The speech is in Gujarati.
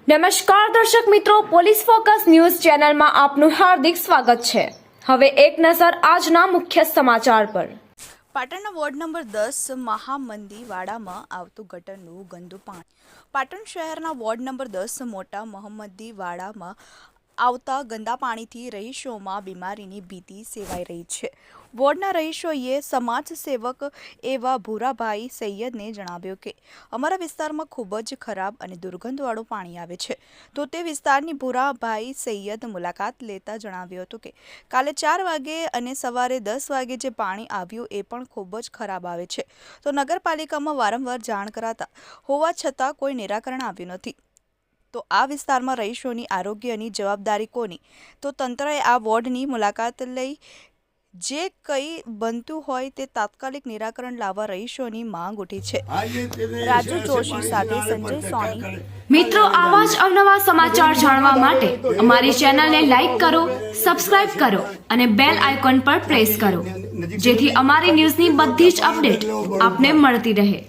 નમસ્કાર દર્શક મિત્રો, પોલીસ ફોકસ ન્યૂઝ ચેનલમાં આપનું હાર્દિક સ્વાગત છે। હવે એક નજર આજના મુખ્ય સમાચાર પર। પાટણના વોર્ડ નંબર 10 મહામંદીવાડામાં આવતું ગટરનું ગંદુ પાણી। પાટણ શહેરના વોર્ડ નંબર 10 મોટા મહમદીવાડામાં આવતા ગંદા પાણીથી રહીશોમાં બીમારીની ભીતિ સેવાઈ રહી છે। વોર્ડના રહીશોએ સમાજ સેવક એવા ભૂરાભાઈ સૈયદને જણાવ્યું કે અમારા વિસ્તારમાં ખૂબ જ ખરાબ અને દુર્ગંધવાળું પાણી આવે છે, તો તે વિસ્તારની ભૂરાભાઈ સૈયદ મુલાકાત લેતા જણાવ્યું હતું કે કાલે 4 વાગે અને સવારે 10 વાગે જે પાણી આવ્યું એ પણ ખૂબ જ ખરાબ આવે છે, તો નગરપાલિકામાં વારંવાર જાણ કરાતા હોવા છતાં કોઈ નિરાકરણ આવ્યું નથી। તો આ વિસ્તારમાં રહીશોની આરોગ્યની જવાબદારી કોની? તો તંત્રએ આ વોર્ડની મુલાકાત લઈ જે કંઈ બનતું હોય તે તાત્કાલિક નિરાકરણ લાવવા રહીશોની માંગ ઉઠી છે। રાજુ જોશી સાથે સંજય સોની। મિત્રો, આવા જ અવનવા સમાચાર જાણવા માટે અમારી ચેનલને લાઈક કરો, સબસ્ક્રાઇબ કરો અને બેલ આઇકોન પર પ્રેસ કરો, જેથી અમારી ન્યૂઝની બધી જ અપડેટ આપને મળતી રહે।